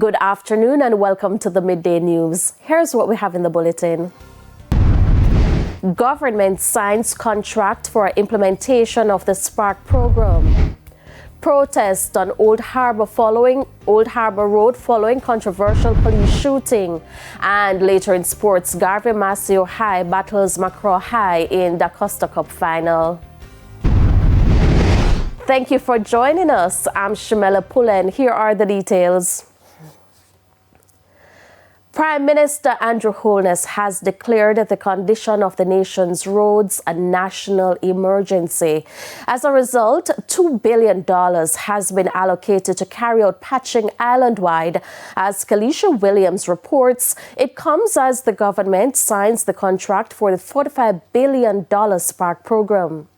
Good afternoon and welcome to the Midday News. Here's what we have in the bulletin. Government signs contract for implementation of the Spark program. Protest on Old Harbour Road following controversial police shooting. And later in sports, Garvey Maceo High battles Macraw High in the Costa Cup final. Thank you for joining us. I'm Shamela Pullen. Here are the details. Prime Minister Andrew Holness has declared the condition of the nation's roads a national emergency. As a result, $2 billion has been allocated to carry out patching island-wide. As Kalisha Williams reports, it comes as the government signs the contract for the $45 billion Spark program.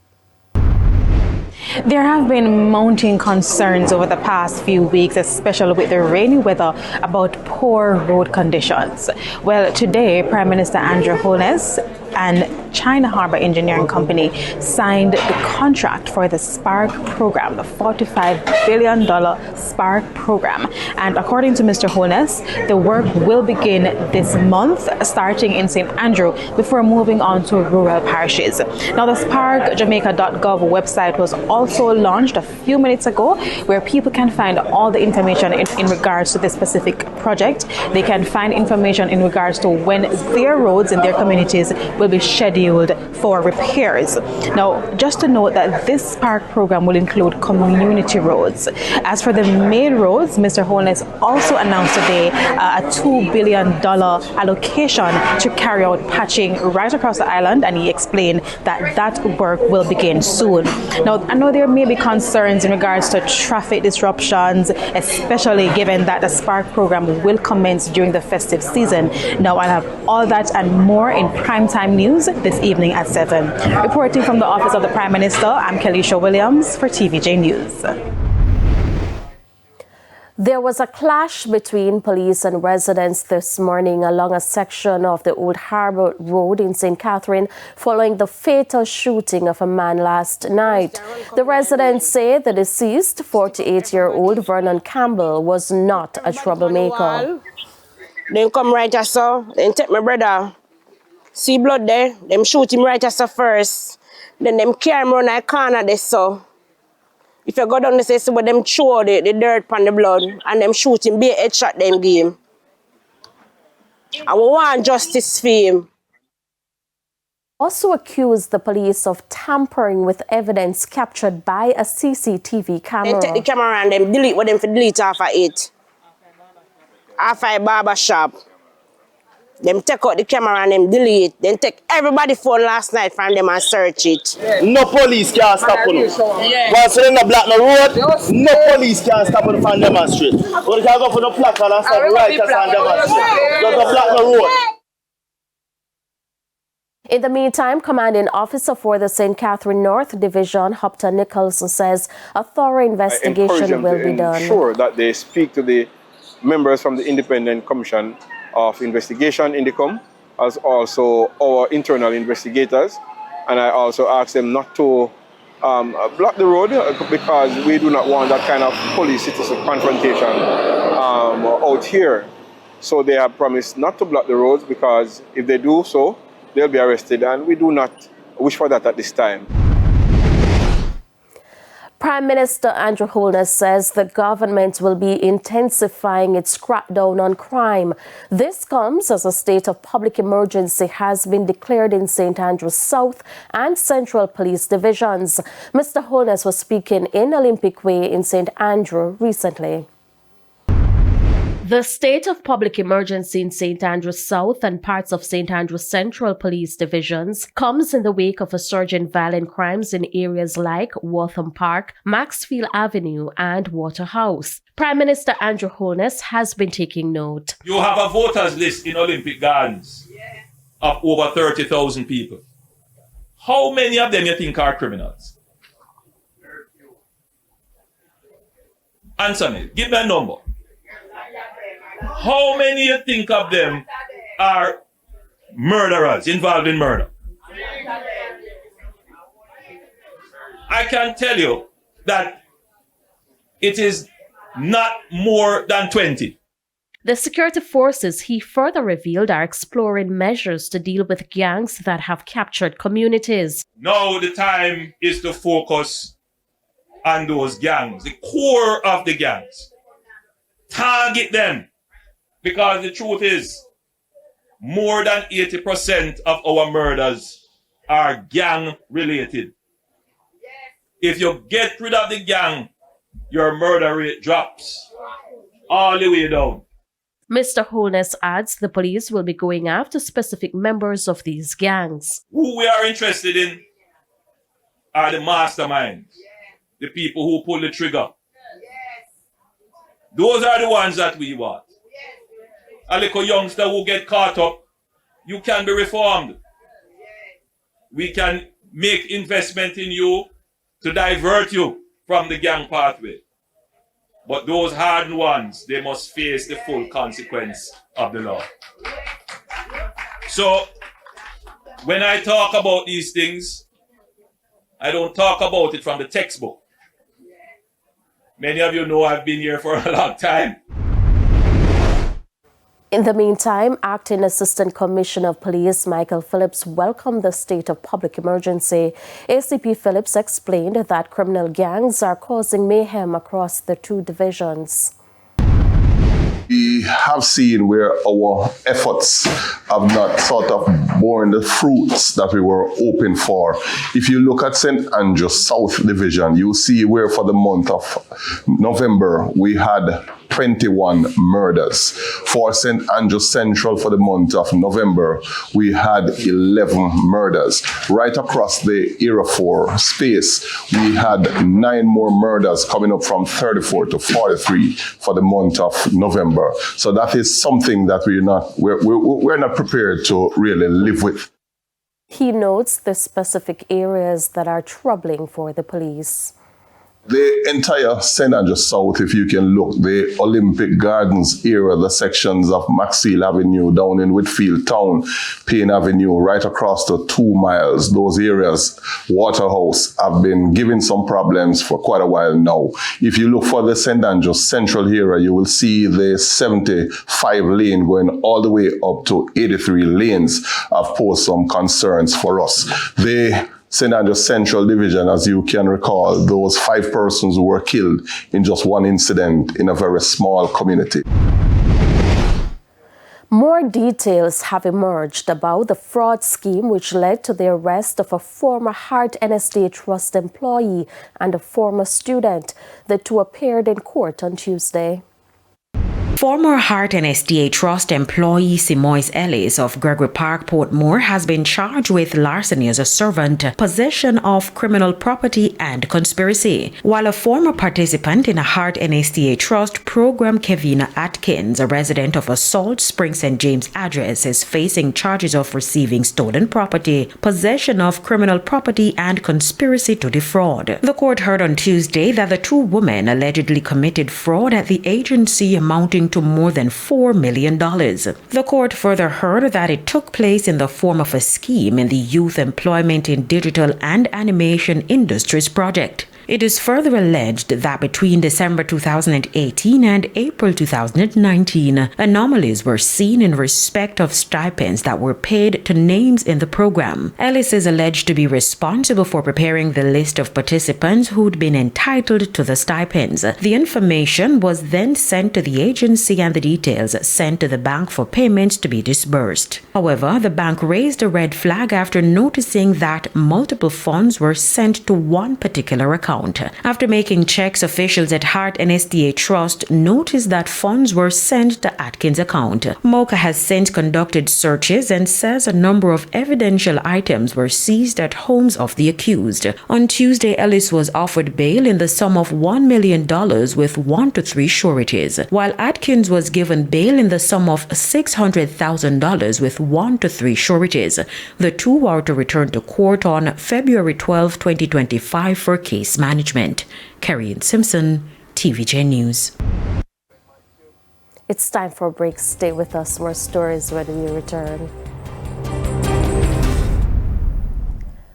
There have been mounting concerns over the past few weeks, especially with the rainy weather, about poor road conditions. Well, today, Prime Minister Andrew Holness and China Harbour Engineering Company signed the contract for the Spark program, the $45 billion Spark program. And according to Mr. Holness, the work will begin this month, starting in St. Andrew, before moving on to rural parishes. Now, the sparkjamaica.gov website was also launched a few minutes ago, where people can find all the information in regards to this specific project. They can find information in regards to when their roads in their communities will be scheduled for repairs. Now, just to note that this Spark program will include community roads. As for the main roads, Mr. Holness also announced today a $2 billion allocation to carry out patching right across the island, and he explained that that work will begin soon. Now, I know there may be concerns in regards to traffic disruptions, especially given that the Spark program will commence during the festive season. Now, I'll have all that and more in primetime news this evening at 7. Reporting from the office of the Prime Minister, I'm Kalisha Williams for TVJ News. There was a clash between police and residents this morning along a section of the Old Harbour Road in St. Catherine following the fatal shooting of a man last night. The residents say the deceased, 48-year-old Vernon Campbell, was not a troublemaker. They come right as so, then take my brother. See blood there, them shoot him right as so first. Then them carry him around the corner there so. If you go down the see where them throw the dirt on the blood and them shoot him, be a headshot them game. And we want justice for him. Also accused the police of tampering with evidence captured by a CCTV camera. They take the camera and them delete what them for delete off of it. Off of a barber shop. Them take out the camera and them delete. Then take everybody's phone last night from them and search it. No police can stop you. Once you're in the black road, no police can stop you from demonstrate. But you can go for the placard and stop right as and demonstrate. Just the black road. In the meantime, Commanding Officer for the St. Catherine North Division, Hopton Nicholson, says a thorough investigation will be done. Ensure that they speak to the members from the Independent Commission of Investigation, INDICOM, as also our internal investigators. And I also ask them not to block the road because we do not want that kind of police-citizen confrontation out here. So they have promised not to block the roads because if they do so, they'll be arrested, and we do not wish for that at this time. Prime Minister Andrew Holness says the government will be intensifying its crackdown on crime. This comes as a state of public emergency has been declared in St. Andrews South and Central Police Divisions. Mr. Holness was speaking in Olympic Way in St. Andrew recently. The state of public emergency in St. Andrews South and parts of St. Andrews Central Police Divisions comes in the wake of a surge in violent crimes in areas like Waltham Park, Maxfield Avenue, and Waterhouse. Prime Minister Andrew Holness has been taking note. You have a voters list in Olympic Gardens of over 30,000 people. How many of them you think are criminals? Answer me. Give me a number. How many you think of them are murderers involved in murder? I can tell you that it is not more than 20. The security forces, he further revealed, are exploring measures to deal with gangs that have captured communities. Now the time is to focus on those gangs, the core of the gangs. Target them. Because the truth is, more than 80% of our murders are gang related. If you get rid of the gang, your murder rate drops all the way down. Mr. Holness adds the police will be going after specific members of these gangs. Who we are interested in are the masterminds, the people who pull the trigger. Those are the ones that we want. A little youngster who get caught up, you can be reformed. We can make investment in you to divert you from the gang pathway. But those hardened ones, they must face the full consequence of the law. So, when I talk about these things, I don't talk about it from the textbook. Many of you know I've been here for a long time. In the meantime, Acting Assistant Commissioner of Police Michael Phillips welcomed the state of public emergency. ACP Phillips explained that criminal gangs are causing mayhem across the two divisions. We have seen where our efforts have not sort of borne the fruits that we were hoping for. If you look at St. Andrews South Division, you see where for the month of November we had 21 murders. For St. Andrews Central for the month of November, we had 11 murders. Right across the Era 4 space, we had 9 more murders coming up from 34 to 43 for the month of November. So that is something that we're not prepared to really live with. He notes the specific areas that are troubling for the police. The entire St. Andrews South, if you can look, the Olympic Gardens area, the sections of Maxfield Avenue down in Whitfield Town, Payne Avenue, right across to 2 miles, those areas, Waterhouse, have been giving some problems for quite a while now. If you look for the St. Andrews Central area, you will see the 75 lane going all the way up to 83 lanes have posed some concerns for us. The St. Andrews Central Division, as you can recall, those 5 persons who were killed in just one incident in a very small community. More details have emerged about the fraud scheme which led to the arrest of a former Heart NSDA Trust employee and a former student. The two appeared in court on Tuesday. Former Heart NSDA Trust employee Simois Ellis of Gregory Park, Portmore, has been charged with larceny as a servant, possession of criminal property, and conspiracy. While a former participant in a Heart NSDA Trust program, Kevina Atkins, a resident of a Salt Spring St. James address, is facing charges of receiving stolen property, possession of criminal property, and conspiracy to defraud. The court heard on Tuesday that the two women allegedly committed fraud at the agency amounting to more than $4 million. The court further heard that it took place in the form of a scheme in the Youth Employment in Digital and Animation Industries project. It is further alleged that between December 2018 and April 2019, anomalies were seen in respect of stipends that were paid to names in the program. Ellis is alleged to be responsible for preparing the list of participants who'd been entitled to the stipends. The information was then sent to the agency and the details sent to the bank for payments to be disbursed. However, the bank raised a red flag after noticing that multiple funds were sent to one particular account. After making checks, officials at Heart NSDA Trust noticed that funds were sent to Atkins' account. MOCA has since conducted searches and says a number of evidential items were seized at homes of the accused. On Tuesday, Ellis was offered bail in the sum of $1 million with 1 to 3 sureties, while Atkins was given bail in the sum of $600,000 with 1 to 3 sureties. The two are to return to court on February 12, 2025 for case management. Carrie Simpson, TVJ News. It's time for a break. Stay with us. More stories when we return.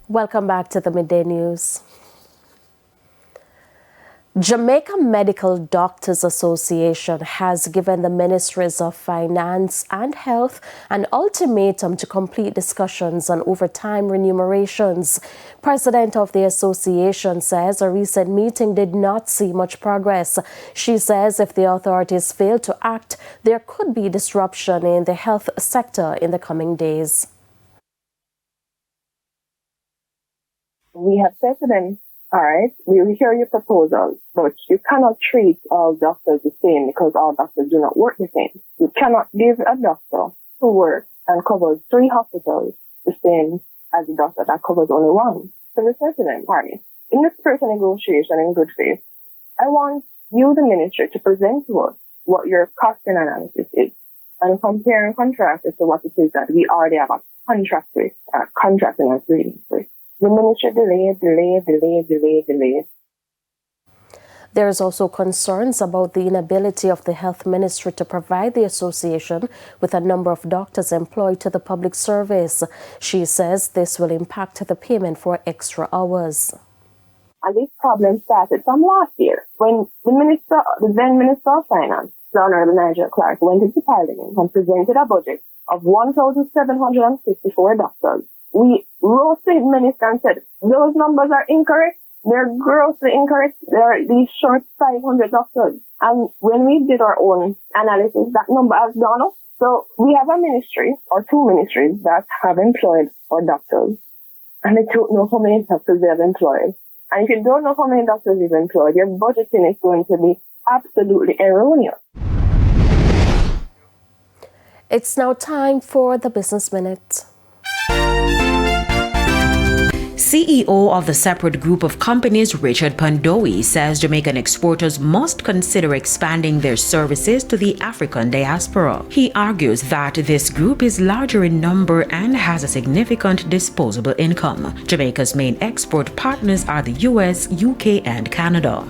Welcome back to the Midday News. Jamaica Medical Doctors Association has given the Ministries of Finance and Health an ultimatum to complete discussions on overtime remunerations. President of the association says a recent meeting did not see much progress. She says if the authorities fail to act, there could be disruption in the health sector in the coming days. We have said to them, all right, we will hear your proposals, but you cannot treat all doctors the same because all doctors do not work the same. You cannot give a doctor who works and covers 3 hospitals the same as a doctor that covers only 1. So we said to them, all right, in the spirit of negotiation in good faith, I want you, the ministry, to present to us what your costing analysis is and compare and contrast it to what it is that we already have a contract with, contracting agreement with. The ministry delayed. There is also concerns about the inability of the health ministry to provide the association with a number of doctors employed to the public service. She says this will impact the payment for extra hours. And this problem started from last year when the then Minister of Finance, the Honorable Nigel Clark, went into Parliament and presented a budget of 1,754 doctors. We wrote to the minister and said, those numbers are incorrect. They're grossly incorrect. These short 500 doctors. And when we did our own analysis, that number has gone up. So we have a ministry or 2 ministries that have employed our doctors. And they don't know how many doctors they have employed. And if you don't know how many doctors you've employed, your budgeting is going to be absolutely erroneous. It's now time for the Business Minute. CEO of the separate group of companies, Richard Pandowi, says Jamaican exporters must consider expanding their services to the African diaspora. He argues that this group is larger in number and has a significant disposable income. Jamaica's main export partners are the US, UK, and Canada.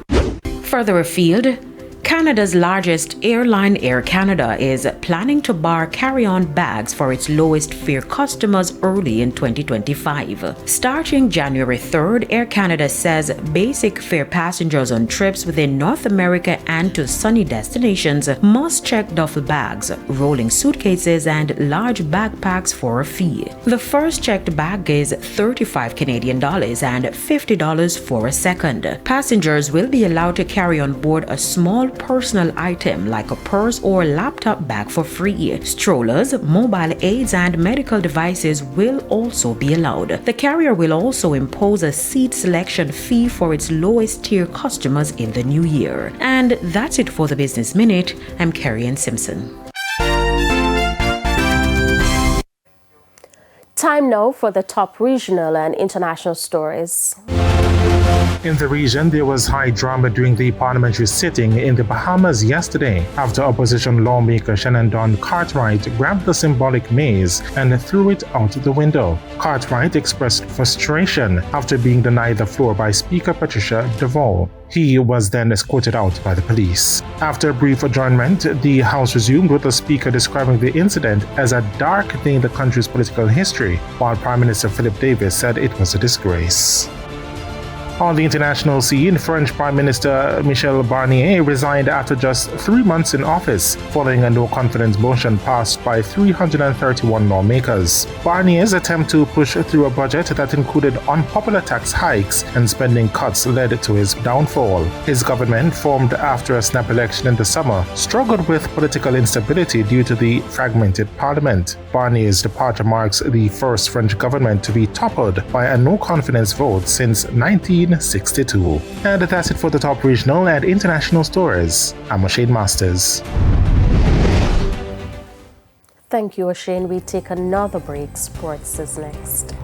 Further afield, Canada's largest airline, Air Canada, is planning to bar carry-on bags for its lowest fare customers early in 2025. Starting January 3rd, Air Canada says basic fare passengers on trips within North America and to sunny destinations must check duffel bags, rolling suitcases, and large backpacks for a fee. The first checked bag is $35 Canadian and $50 for a second. Passengers will be allowed to carry on board a small personal item like a purse or laptop bag for free. Strollers, mobile aids, and medical devices will also be allowed. The carrier will also impose a seat selection fee for its lowest tier customers in the new year. And that's it for the Business Minute. I'm Carrie-Ann Simpson. Time now for the top regional and international stories. In the region, there was high drama during the parliamentary sitting in the Bahamas yesterday after opposition lawmaker Shannon Don Cartwright grabbed the symbolic maze and threw it out the window. Cartwright expressed frustration after being denied the floor by Speaker Patricia DeVoe. He was then escorted out by the police. After a brief adjournment, the House resumed with the Speaker describing the incident as a dark day in the country's political history, while Prime Minister Philip Davis said it was a disgrace. On the international scene, French Prime Minister Michel Barnier resigned after just 3 months in office, following a no-confidence motion passed by 331 lawmakers. Barnier's attempt to push through a budget that included unpopular tax hikes and spending cuts led to his downfall. His government, formed after a snap election in the summer, struggled with political instability due to the fragmented parliament. Barnier's departure marks the first French government to be toppled by a no-confidence vote since 1962. And that's it for the top regional and international stories. I'm O'Shane Masters. Thank you, O'Shane. We take another break. Sports is next.